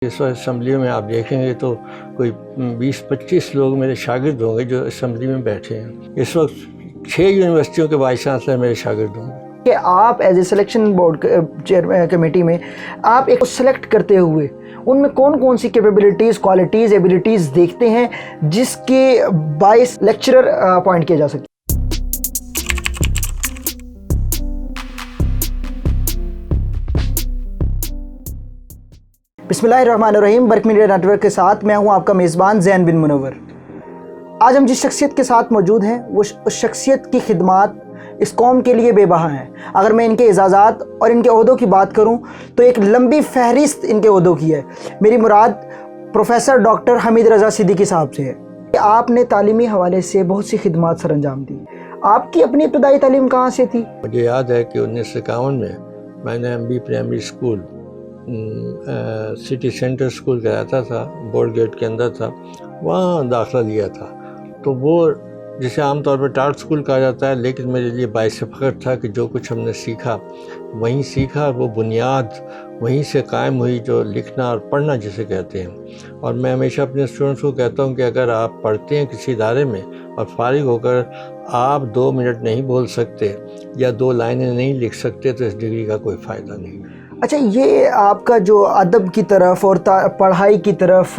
اس وقت اسمبلی میں آپ دیکھیں گے تو کوئی 20-25 لوگ میرے شاگرد ہوں گے جو اسمبلی میں بیٹھے ہیں۔ اس وقت 6 یونیورسٹیوں کے وائس چانسلر میرے شاگرد ہوں گے۔ کہ آپ as a selection board committee میں آپ ایک سلیکٹ کرتے ہوئے ان میں کون کون سی کیپیبلٹیز، کوالٹیز، ایبیلٹیز دیکھتے ہیں جس کے باعث لیکچرر اپوائنٹ کیا جا سکے؟ بسم اللہ الرحمن الرحیم۔ برق میڈیا نیٹ ورک کے ساتھ میں ہوں آپ کا میزبان زین بن منور۔ آج ہم جس شخصیت کے ساتھ موجود ہیں وہ اس شخصیت کی خدمات اس قوم کے لیے بے بہا ہیں۔ اگر میں ان کے اعزازات اور ان کے عہدوں کی بات کروں تو ایک لمبی فہرست ان کے عہدوں کی ہے۔ میری مراد پروفیسر ڈاکٹر حمید رضا صدیقی صاحب سے ہے۔ آپ نے تعلیمی حوالے سے بہت سی خدمات سر انجام دی۔ آپ کی اپنی ابتدائی تعلیم کہاں سے تھی؟ مجھے یاد ہے کہ 1951 میں نے M B primary school city centre school کراتا تھا، بورڈ گیٹ کے اندر تھا، وہاں داخلہ لیا تھا۔ تو وہ جسے عام طور پر ٹاٹ اسکول کہا جاتا ہے، لیکن میرے لیے باعث فخر تھا کہ جو کچھ ہم نے سیکھا وہیں سیکھا، وہ بنیاد وہیں سے قائم ہوئی جو لکھنا اور پڑھنا جسے کہتے ہیں۔ اور میں ہمیشہ اپنے اسٹوڈنٹس کو کہتا ہوں کہ اگر آپ پڑھتے ہیں کسی ادارے میں اور فارغ ہو کر آپ 2 منٹ نہیں بول سکتے یا 2 لائنیں نہیں لکھ سکتے تو اس ڈگری کا کوئی فائدہ نہیں۔ اچھا، یہ آپ کا جو ادب کی طرف اور پڑھائی کی طرف،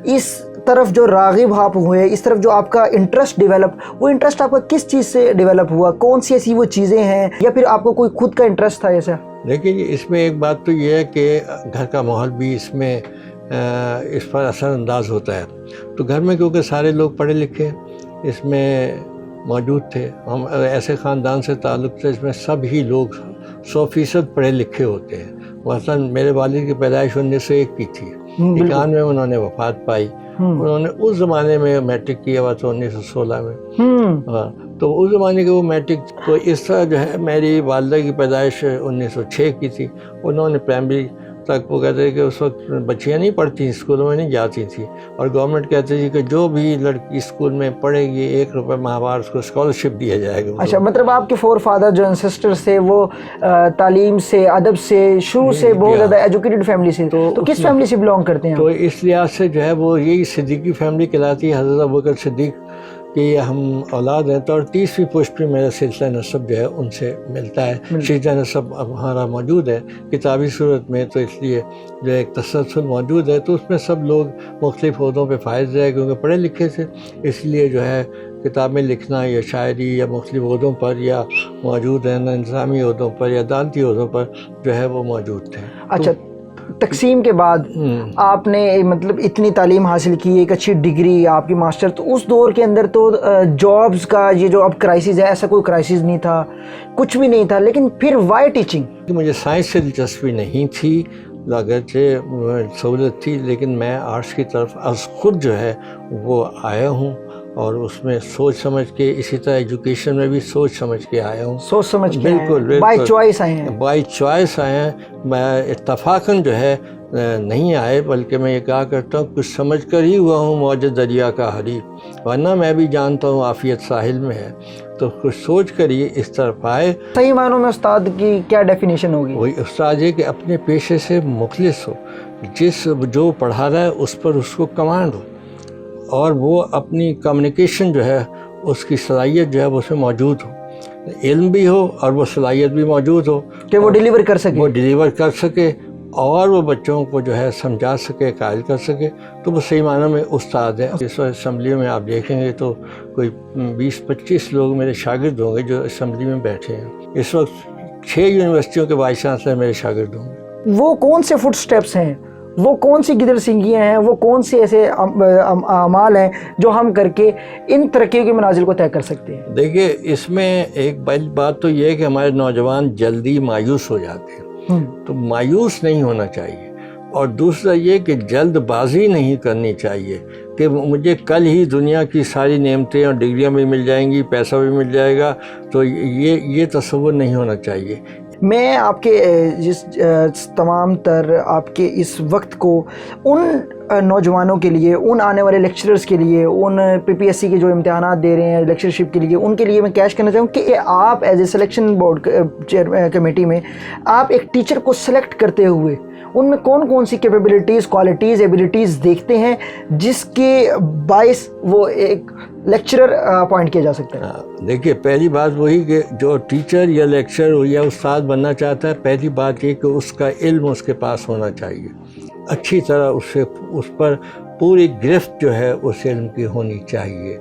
اس طرف جو راغب آپ ہوئے، اس طرف جو آپ کا انٹرسٹ ڈیولپ، وہ انٹرسٹ آپ کا کس چیز سے ڈیولپ ہوا؟ کون سی ایسی وہ چیزیں ہیں یا پھر آپ کو کوئی خود کا انٹرسٹ تھا ایسا؟ دیکھیے، اس میں ایک بات تو یہ ہے کہ گھر کا ماحول بھی اس میں اس پر اثر انداز ہوتا ہے۔ تو گھر میں کیونکہ سارے لوگ پڑھے لکھے اس میں موجود تھے، ہم ایسے خاندان سے تعلق تھے جس میں سب ہی لوگ 100% پڑھے لکھے ہوتے ہیں۔ مثلاً میرے والد کی پیدائش 1901 کی تھی، 91 میں انہوں نے وفات پائی۔ انہوں نے اس زمانے میں میٹرک کیا ہوا تھا 1916 میں، تو اس زمانے کے وہ میٹرک، تو اس طرح جو ہے میری والدہ کی پیدائش 1906 کی تھی۔ انہوں نے پرائمری تک، وہ کہتے ہیں کہ اس وقت بچیاں نہیں پڑھتی، اسکولوں میں نہیں جاتی تھیں، اور گورنمنٹ کہتی تھی کہ جو بھی لڑکی اسکول میں پڑھے گی 1 روپے ماہوار اس کو اسکالرشپ دیا جائے گا۔ اچھا، مطلب آپ کے فور فادر جو انسسٹرز تھے وہ تعلیم سے، ادب سے، شروع سے بہت زیادہ ایجوکیٹڈ فیملی سے، تو کس فیملی سے بلانگ کرتے ہیں؟ تو اس لحاظ سے جو ہے وہ یہی صدیقی فیملی کہلاتی ہے، حضرت ابوبکر صدیق کہ ہم اولاد ہیں۔ تو اور 30ویں پشت پہ میرا سلسلہ نسب جو ہے ان سے ملتا ہے۔ سلسلہ نسب اب ہمارا موجود ہے کتابی صورت میں، تو اس لیے جو ایک تسلسل موجود ہے، تو اس میں سب لوگ مختلف عہدوں پہ فائز رہے کیونکہ پڑھے لکھے تھے، اس لیے جو ہے کتابیں لکھنا یا شاعری یا مختلف عہدوں پر یا موجود رہنا، انتظامی عہدوں پر یا عدالتی عہدوں پر جو ہے وہ موجود تھے۔ اچھا، تقسیم کے بعد آپ نے مطلب اتنی تعلیم حاصل کی، ایک اچھی ڈگری آپ کی ماسٹر، تو اس دور کے اندر تو جابز کا یہ جو اب کرائسس ہے، ایسا کوئی کرائسس نہیں تھا، کچھ بھی نہیں تھا، لیکن پھر وائی ٹیچنگ؟ مجھے سائنس سے دلچسپی نہیں تھی، اگرچہ سہولت تھی، لیکن میں آرٹس کی طرف از خود جو ہے وہ آیا ہوں، اور اس میں سوچ سمجھ کے، اسی طرح ایجوکیشن میں بھی سوچ سمجھ کے آیا ہوں۔ سوچ سمجھ کے بالکل بائی چوائس آئے ہیں؟ بائی چوائس آئے ہیں، میں اتفاقاً جو ہے نہیں آئے، بلکہ میں یہ کہا کرتا ہوں کچھ سمجھ کر ہی ہوا ہوں موج دریا کا حریف، ورنہ میں بھی جانتا ہوں عافیت ساحل میں ہے، تو کچھ سوچ کر ہی اس طرف آئے۔ صحیح معنوں میں استاد کی کیا ڈیفینیشن ہوگی؟ وہی استاد یہ کہ اپنے پیشے سے مخلص ہو، جو پڑھا رہا ہے اس پر اس کو کمانڈ ہو، اور وہ اپنی کمیونیکیشن جو ہے اس کی صلاحیت جو ہے وہ اس میں موجود ہو، علم بھی ہو اور وہ صلاحیت بھی موجود ہو کہ وہ ڈیلیور کر سکے، اور وہ بچوں کو جو ہے سمجھا سکے، قائل کر سکے، تو وہ صحیح معنوں میں استاد ہے۔ اس وقت اسمبلی میں آپ دیکھیں گے تو کوئی 20-25 لوگ میرے شاگرد ہوں گے جو اسمبلی میں بیٹھے ہیں۔ اس وقت 6 یونیورسٹیوں کے وائس چانسلر میرے شاگرد ہوں گے۔ وہ کون سے فٹ سٹیپس ہیں، وہ کون سی گدر سنگیاں ہیں، وہ کون سے ایسے اعمال ہیں جو ہم کر کے ان ترقیوں کے منازل کو طے کر سکتے ہیں؟ دیکھیے، اس میں ایک بڑی بات تو یہ ہے کہ ہمارے نوجوان جلدی مایوس ہو جاتے ہیں، تو مایوس نہیں ہونا چاہیے، اور دوسرا یہ کہ جلد بازی نہیں کرنی چاہیے کہ مجھے کل ہی دنیا کی ساری نعمتیں اور ڈگریاں بھی مل جائیں گی، پیسہ بھی مل جائے گا، تو یہ تصور نہیں ہونا چاہیے۔ میں آپ کے تمام تر آپ کے اس وقت کو ان نوجوانوں کے لیے, ان آنے والے لیکچررز کے لیے, ان PPSC کے جو امتحانات دے رہے ہیں لیکچرشپ کے لیے, ان کے لیے میں کیش کرنا چاہوں کہ آپ as a selection board committee میں آپ ایک ٹیچر کو سلیکٹ کرتے ہوئے ان میں کون کون سی کیپیبلٹیز, کوالٹیز, ایبلٹیز دیکھتے ہیں جس کے باعث وہ ایک لیکچرر اپوائنٹ کیا جا سکتا ہے؟ دیکھیے, پہلی بات وہی کہ جو ٹیچر یا لیکچرر یا استاد بننا چاہتا ہے, پہلی بات یہ کہ اس کا علم اس کے پاس ہونا چاہیے, اچھی طرح اس پر پوری گرفت جو ہے اس علم کی ہونی چاہیے.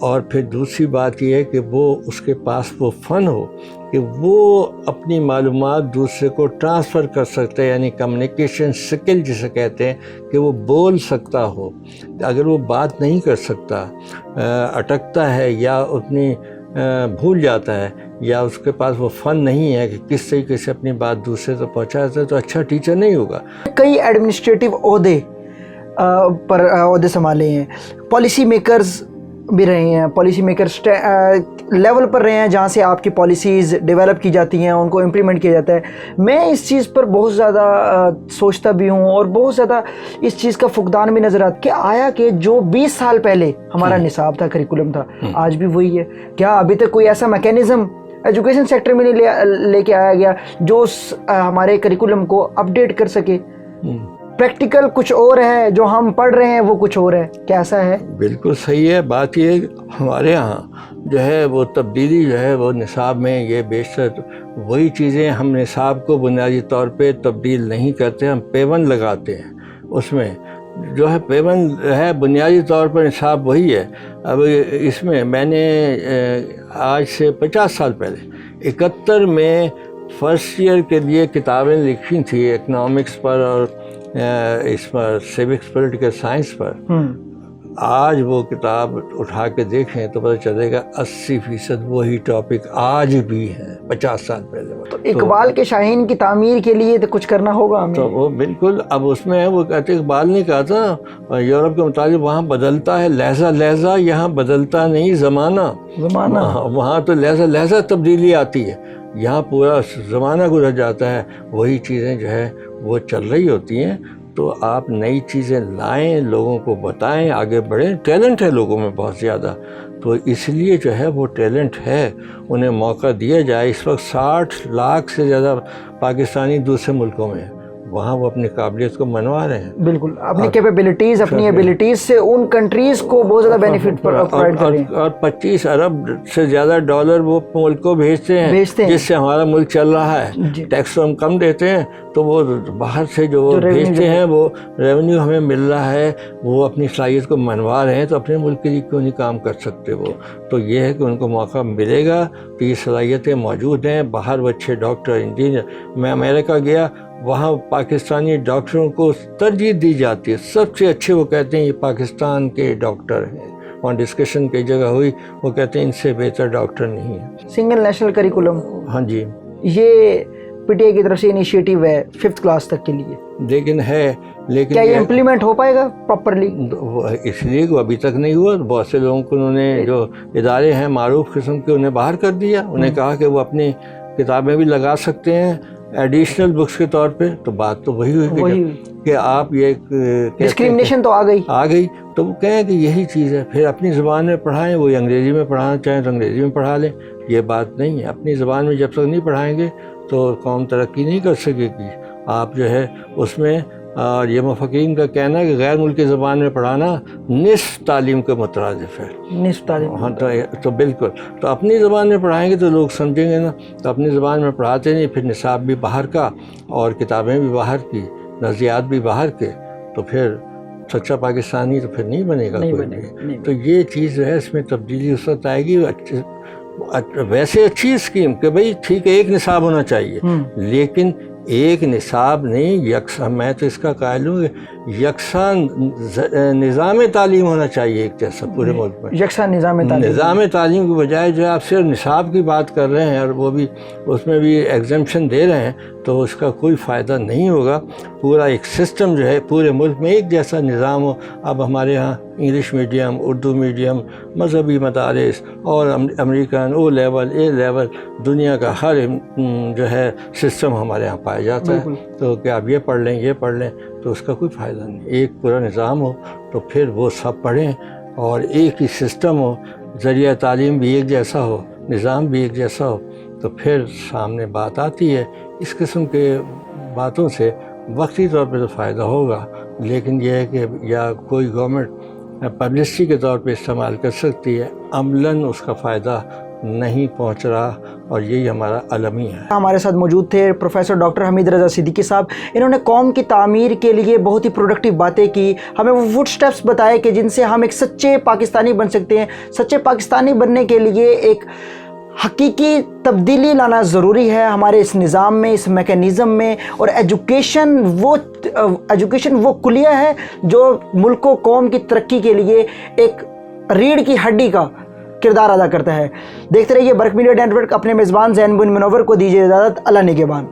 اور پھر دوسری بات یہ ہے کہ وہ اس کے پاس وہ فن ہو کہ وہ اپنی معلومات دوسرے کو ٹرانسفر کر سکتے ہیں, یعنی کمیونیکیشن سکل جسے کہتے ہیں, کہ وہ بول سکتا ہو. اگر وہ بات نہیں کر سکتا, اٹکتا ہے یا اپنی بھول جاتا ہے, یا اس کے پاس وہ فن نہیں ہے کہ کس طریقے سے اپنی بات دوسرے تک پہنچایا جائے, تو اچھا ٹیچر نہیں ہوگا. کئی ایڈمنسٹریٹو عہدے پر عہدے سنبھالے ہیں, پالیسی میکرز بھی رہے ہیں, پالیسی میکرز لیول پر رہے ہیں جہاں سے آپ کی پالیسیز ڈیولپ کی جاتی ہیں, ان کو امپلیمنٹ کیا جاتا ہے. میں اس چیز پر بہت زیادہ سوچتا بھی ہوں اور بہت زیادہ اس چیز کا فقدان بھی نظر آتا کہ آیا کہ جو 20 سال پہلے ہمارا نصاب تھا, کریکولم تھا, آج بھی وہی ہے کیا؟ ابھی تک کوئی ایسا میکینزم ایجوکیشن سیکٹر میں نہیں لے کے آیا گیا جو ہمارے کریکولم کو اپڈیٹ کر سکے؟ پریکٹیکل کچھ اور ہے, جو ہم پڑھ رہے ہیں وہ کچھ اور ہے, کیسا ہے؟ بالکل صحیح ہے. بات یہ ہے کہ ہمارے ہاں جو ہے وہ تبدیلی جو ہے وہ نصاب میں یہ بیشتر وہی چیزیں, ہم نصاب کو بنیادی طور پہ تبدیل نہیں کرتے, ہم پیون لگاتے ہیں. اس میں جو ہے پیون ہے, بنیادی طور پر نصاب وہی ہے. اب اس میں نے آج سے 50 سال پہلے 71 میں فرسٹ ایئر کے لیے کتابیں لکھی تھیں اکنامکس پر اور اس پر سیوکس پولیٹیکل سائنس پر. آج وہ کتاب اٹھا کے دیکھیں تو پتہ چلے گا 80% وہی ٹاپک آج بھی ہے 50 سال پہلے. تو اقبال کے شاہین کی تعمیر کے لیے تو کچھ کرنا ہوگا ہمیں. تو وہ بالکل اب اس میں ہے, وہ کہتے اقبال نے کہا تھا یورپ کے مطابق وہاں بدلتا ہے لہجہ لہجہ, یہاں بدلتا نہیں زمانہ. وہاں تو لہجہ لہجہ تبدیلی آتی ہے, یہاں پورا زمانہ گزر جاتا ہے, وہی چیزیں جو ہے وہ چل رہی ہوتی ہیں. تو آپ نئی چیزیں لائیں, لوگوں کو بتائیں, آگے بڑھیں. ٹیلنٹ ہے لوگوں میں بہت زیادہ, تو اس لیے جو ہے وہ ٹیلنٹ ہے, انہیں موقع دیا جائے. اس وقت 60 لاکھ سے زیادہ پاکستانی دوسرے ملکوں میں ہیں, وہاں وہ اپنی قابلیت کو منوا رہے ہیں. بالکل, اپنی کیپیبلٹیز, اپنی ایبلٹیز سے ان کنٹریز کو بہت زیادہ بینیفٹ پرووائڈ کر رہے ہیں. اور 25 ارب سے زیادہ ڈالر وہ ملک کو بھیجتے ہیں جس سے ہمارا ملک چل رہا ہے. ٹیکس ہم کم دیتے ہیں تو وہ باہر سے جو بھیجتے ہیں وہ ریونیو ہمیں مل رہا ہے, وہ اپنی صلاحیت کو منوا رہے ہیں. تو اپنے ملک کے لیے کیوں نہیں کام کر سکتے وہ؟ تو یہ ہے کہ ان کو موقع ملے گا کہ یہ صلاحیتیں موجود ہیں. باہر وہ اچھے ڈاکٹر, انجینئر. میں امریکہ گیا, وہاں پاکستانی ڈاکٹروں کو ترجیح دی جاتی ہے, سب سے اچھے وہ کہتے ہیں یہ پاکستان کے ڈاکٹر ہیں. وہاں ڈسکشن کی جگہ ہوئی, وہ کہتے ہیں ان سے بہتر ڈاکٹر نہیں ہے. سنگل نیشنل کریکولم, ہاں جی, یہ PTI کی طرف سے انیشیٹو ہے 5th کلاس تک کے لیے, لیکن کیا یہ امپلیمنٹ ہو پائے گا پراپرلی؟ اس لیے کہ ابھی تک نہیں ہوا. بہت سے لوگوں کو انہوں نے, جو ادارے ہیں معروف قسم کے, انہیں باہر کر دیا. انہیں کہا کہ وہ اپنی کتابیں بھی لگا سکتے ہیں ایڈیشنل بکس کے طور پہ. تو بات تو وہی ہوئی کہ آپ یہ ڈسکریمنیشن تو آ گئی. تو وہ کہیں کہ یہی چیز ہے, پھر اپنی زبان میں پڑھائیں. وہ انگریزی میں پڑھانا چاہیں تو انگریزی میں پڑھا لیں, یہ بات نہیں ہے. اپنی زبان میں جب تک نہیں پڑھائیں گے تو قوم ترقی نہیں کر سکے گی. آپ جو ہے اس میں, اور یہ مفکرین کا کہنا ہے کہ غیر ملکی زبان میں پڑھانا نصف تعلیم کے مترادف ہے. نصف تعلیم, ہاں, تو بالکل. تو اپنی زبان میں پڑھائیں گے تو لوگ سمجھیں گے نا. تو اپنی زبان میں پڑھاتے نہیں, پھر نصاب بھی باہر کا اور کتابیں بھی باہر کی, نظریات بھی باہر کے, تو پھر سچا پاکستانی تو پھر نہیں بنے گا کوئی بھی. تو یہ چیز جو ہے اس میں تبدیلی اس وقت آئے گی. ویسے اچھی اسکیم کہ بھئی ٹھیک ہے ایک نصاب ہونا چاہیے, لیکن ایک نصاب نہیں, یکساں. میں تو اس کا قائل ہوں کہ یکساں نظام تعلیم ہونا چاہیے ایک جیسا پورے ملک میں. یکساں نظام تعلیم کی بجائے جو آپ صرف نصاب کی بات کر رہے ہیں اور وہ بھی اس میں بھی ایگزمپشن دے رہے ہیں, تو اس کا کوئی فائدہ نہیں ہوگا. پورا ایک سسٹم جو ہے پورے ملک میں ایک جیسا نظام ہو. اب ہمارے ہاں انگلش میڈیم, اردو میڈیم, مذہبی مدارس اور امریکن او لیول, اے لیول, دنیا کا ہر جو ہے سسٹم ہمارے ہاں پایا جاتا ہے. تو کہ آپ یہ پڑھ لیں, یہ پڑھ لیں, تو اس کا کوئی فائدہ نہیں. ایک پورا نظام ہو تو پھر وہ سب پڑھیں اور ایک ہی سسٹم ہو, ذریعہ تعلیم بھی ایک جیسا ہو, نظام بھی ایک جیسا ہو, تو پھر سامنے بات آتی ہے. اس قسم کے باتوں سے وقتی طور پہ تو فائدہ ہوگا, لیکن یہ ہے کہ یا کوئی گورنمنٹ پبلسٹی کے طور پہ استعمال کر سکتی ہے, عملاً اس کا فائدہ نہیں پہنچ رہا, اور یہی ہمارا المی ہے. ہمارے ساتھ موجود تھے پروفیسر ڈاکٹر حمید رضا صدیقی صاحب. انہوں نے قوم کی تعمیر کے لیے بہت ہی پروڈکٹیو باتیں کی, ہمیں وہ فٹ سٹیپس بتائے کہ جن سے ہم ایک سچے پاکستانی بن سکتے ہیں. سچے پاکستانی بننے کے لیے ایک حقیقی تبدیلی لانا ضروری ہے ہمارے اس نظام میں, اس میکینزم میں, اور ایجوکیشن وہ کلیہ ہے جو ملک و قوم کی ترقی کے لیے ایک ریڑھ کی ہڈی کا کردار ادا کرتا ہے. دیکھتے رہیے برق میڈیا نیٹ ورک. اپنے میزبان زین بن منور کو دیجیے اجازت. اللہ نگہبان.